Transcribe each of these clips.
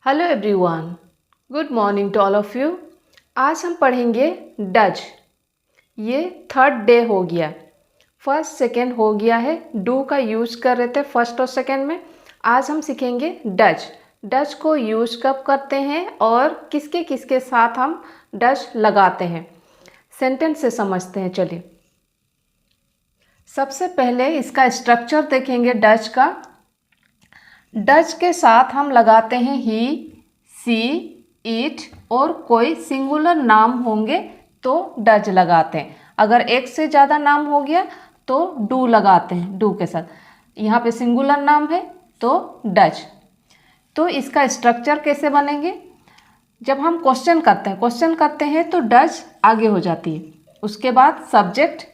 Hello everyone, good morning to all of you. आज हम पढ़ेंगे डच। ये थर्ड डे हो गया, फर्स्ट सेकेंड हो गया है। डू का यूज़ कर रहे थे फर्स्ट और सेकेंड में। आज हम सीखेंगे डच। डच को यूज़ कब करते हैं और किसके किसके साथ हम डच लगाते हैं, सेंटेंस से समझते हैं। चलिए, सबसे पहले इसका स्ट्रक्चर देखेंगे डच का। डच के साथ हम लगाते हैं ही, सी, इट और कोई सिंगुलर नाम होंगे तो डच लगाते हैं। अगर एक से ज़्यादा नाम हो गया तो डू लगाते हैं, डू के साथ। यहाँ पे सिंगुलर नाम है तो डच। तो इसका स्ट्रक्चर कैसे बनेंगे? जब हम क्वेश्चन करते हैं तो डच आगे हो जाती है। उसके बाद सब्जेक्ट,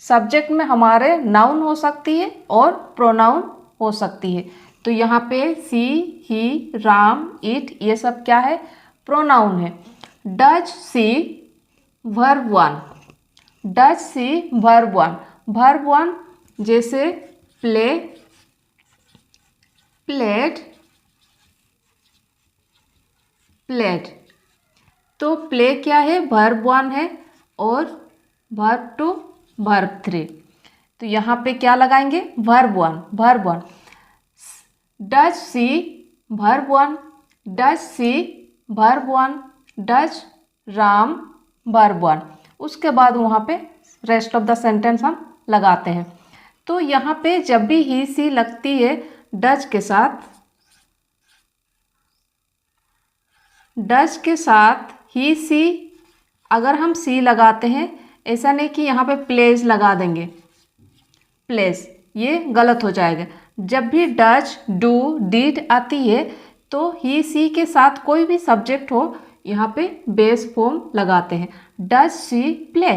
सब्जेक्ट में हमारे नाउन हो सकती है और प्रोनाउन हो सकती है। तो यहाँ पे सी, ही, राम, इट, ये सब क्या है? प्रोनाउन है। Dutch she verb one, does she verb one. Verb one जैसे प्ले, प्लेड, प्लेड। तो प्ले क्या है? वर्ब वन है और वर्ब टू, वर्ब थ्री। तो यहाँ पे क्या लगाएंगे? Verb one, verb one. Does she verb one, does she verb one, does Ram verb one. उसके बाद वहाँ पे रेस्ट ऑफ द सेंटेंस हम लगाते हैं। तो यहाँ पे जब भी ही सी लगती है डच के साथ, डच के साथ ही सी, अगर हम सी लगाते हैं, ऐसा नहीं कि यहाँ पे प्लेस लगा देंगे, प्लेस, ये गलत हो जाएगा। जब भी डच, डू, डिड आती है तो ही सी के साथ कोई भी सब्जेक्ट हो, यहाँ पे बेस फॉर्म लगाते हैं। Dutch she play,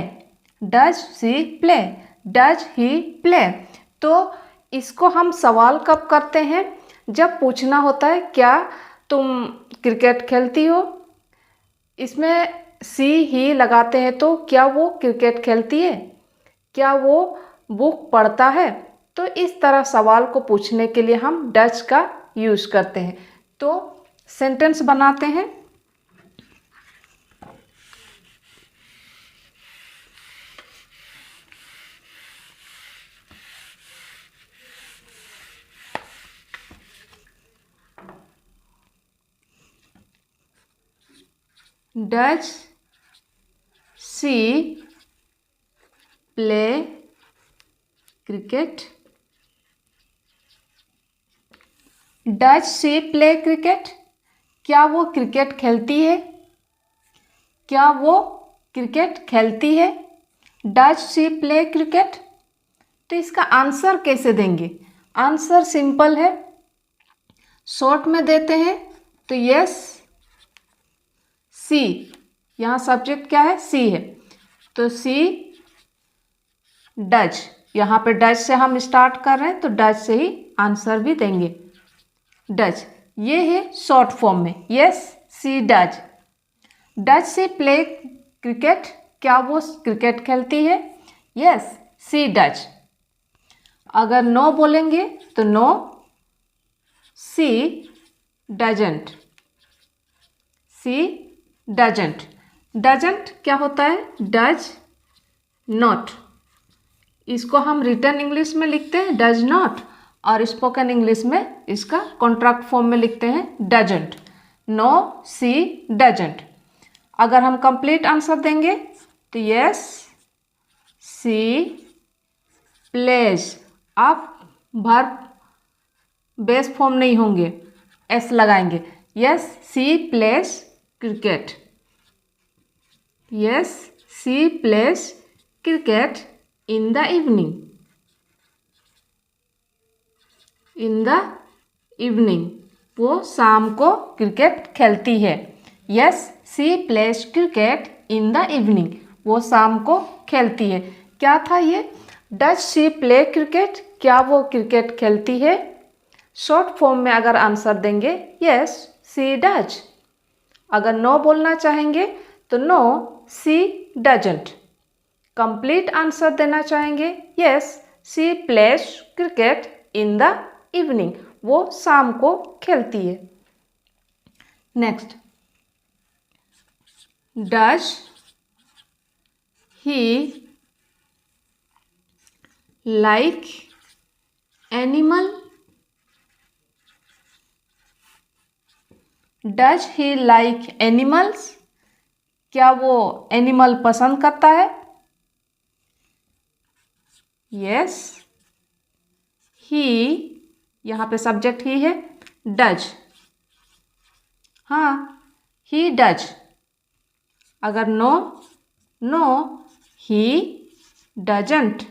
Dutch she play, Dutch he play. तो इसको हम सवाल कब करते हैं? जब पूछना होता है क्या तुम क्रिकेट खेलती हो। इसमें सी ही लगाते हैं तो क्या वो क्रिकेट खेलती है, क्या वो बुक पढ़ता है। तो इस तरह सवाल को पूछने के लिए हम डच का यूज़ करते हैं। तो सेंटेंस बनाते हैं। Dutch she play cricket, Dutch she play cricket. क्या वो क्रिकेट खेलती है, क्या वो क्रिकेट खेलती है? Dutch she play cricket. तो इसका आंसर कैसे देंगे? आंसर सिंपल है, शॉर्ट में देते हैं। तो यस सी, यहाँ सब्जेक्ट क्या है? सी है, तो सी डच। यहाँ पे डच से हम स्टार्ट कर रहे हैं तो डच से ही आंसर भी देंगे। डच, ये है शॉर्ट फॉर्म में, yes she does. Does she play cricket, क्या वो क्रिकेट खेलती है? Yes she does. अगर नो बोलेंगे तो no, she doesn't, she doesn't. Doesn't क्या होता है? Does not. इसको हम रिटन इंग्लिश में लिखते हैं डज नॉट, और स्पोकन इंग्लिश में इसका कॉन्ट्रैक्ट फॉर्म में लिखते हैं डजंट। No she doesn't. अगर हम कंप्लीट आंसर देंगे तो यस सी प्लेज। आप वर्ब बेस फॉर्म नहीं होंगे, एस लगाएंगे। Yes she plays cricket, yes she plays cricket in the evening, in the evening. वो शाम को क्रिकेट खेलती है। Yes she plays cricket in the evening, वो शाम को खेलती है। क्या था ये? डच सी प्ले क्रिकेट, क्या वो क्रिकेट खेलती है? शॉर्ट फॉर्म में अगर आंसर देंगे यस सी डच। अगर नो बोलना चाहेंगे तो no she doesn't. Complete answer देना चाहेंगे yes she plays cricket in the evening, वो शाम को खेलती है। Next, does he like animal? Does he like animals? क्या वो एनिमल पसंद करता है? यस, ही, यहाँ पे सब्जेक्ट ही है, डज, हाँ, ही डज। अगर no, no, he doesn't,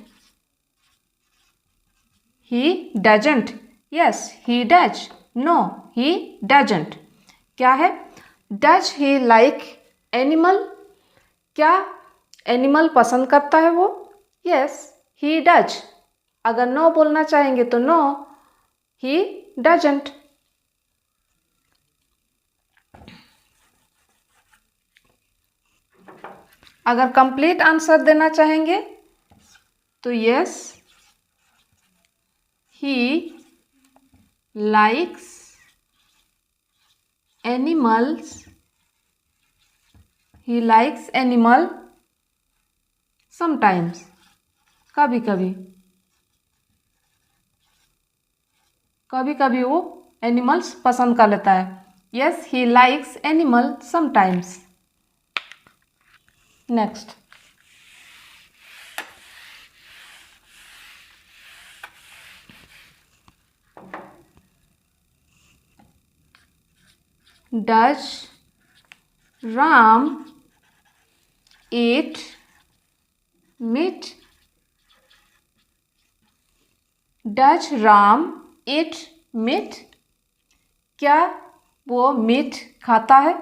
he doesn't, yes, he does, no, he doesn't. क्या है? Does he like animal? क्या एनिमल पसंद करता है वो? Yes, he does. अगर नो बोलना चाहेंगे तो नो, ही डजंट। अगर कंप्लीट आंसर देना चाहेंगे तो yes, he likes animals, he likes animal sometimes, कभी कभी, कभी कभी वो एनिमल्स पसंद कर लेता है। Yes, he likes animal sometimes. Next, does Ram eat meat? Does Ram eat meat? क्या वो मीट खाता है?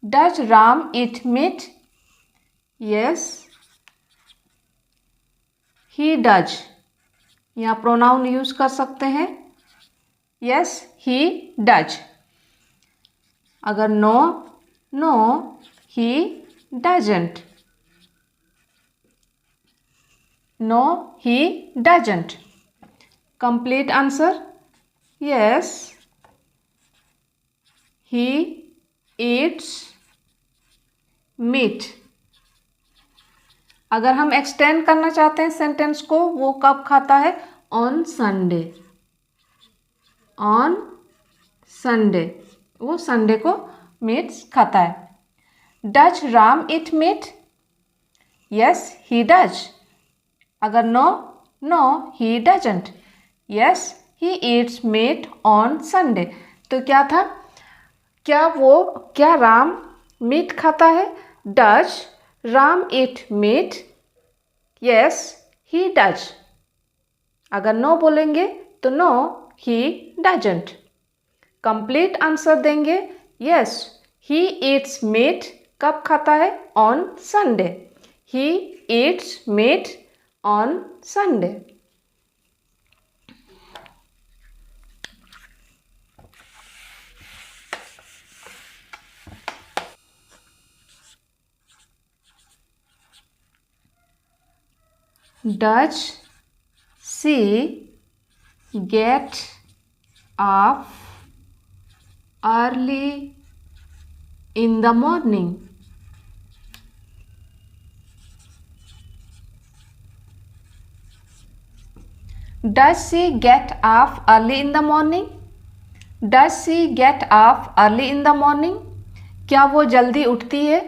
Does Ram eat meat? Yes, he does. यहाँ प्रोनाउन यूज कर सकते हैं। Yes, he does. अगर no, no, he doesn't, no, he doesn't. Complete answer, yes, he eats meat. अगर हम एक्सटेंड करना चाहते हैं सेंटेंस को, वो कब खाता है? ऑन संडे, ऑन संडे, वो संडे को मीट्स खाता है। Does Ram eat meat? Yes, he does. अगर no, no, he doesn't. Yes, he eats meat on Sunday. तो क्या था? क्या राम मीट खाता है? Does Ram eat meat? Yes, he does. अगर नो बोलेंगे तो no, he doesn't. Complete answer देंगे, यस, ही ईट्स मीट कब खाता है? On Sunday. He eats meat on Sunday. Does she get up early in the morning? Does she get up early in the morning? Does she get up early in the morning? क्या वो जल्दी उठती है?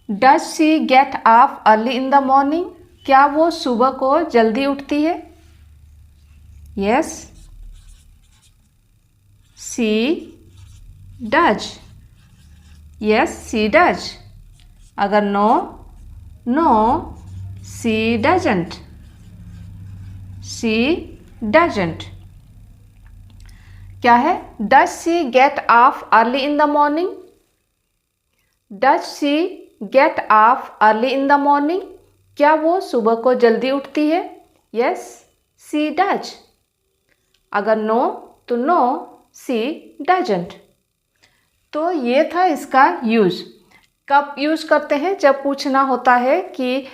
Does she get up early in the morning? क्या वो सुबह को जल्दी उठती है? Yes, she does. Yes, she does. अगर no, no, she doesn't. She doesn't. क्या है? Does she get up early in the morning? Does she get up early in the morning? क्या वो सुबह को जल्दी उठती है? Yes, she does. अगर no तो no, she doesn't. तो ये था इसका यूज। कब यूज करते हैं? जब पूछना होता है कि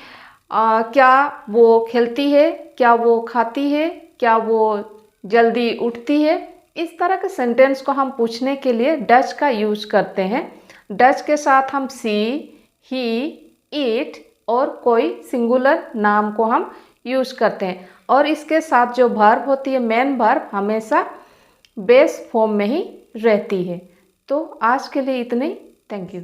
क्या वो खेलती है, क्या वो खाती है, क्या वो जल्दी उठती है, इस तरह के सेंटेंस को हम पूछने के लिए डज का यूज करते हैं। डज के साथ हम सी, ही, इट और कोई सिंगुलर नाम को हम यूज करते हैं और इसके साथ जो वर्ब होती है मेन वर्ब हमेशा बेस फॉर्म में ही रहती है। तो आज के लिए इतने ही। Thank you.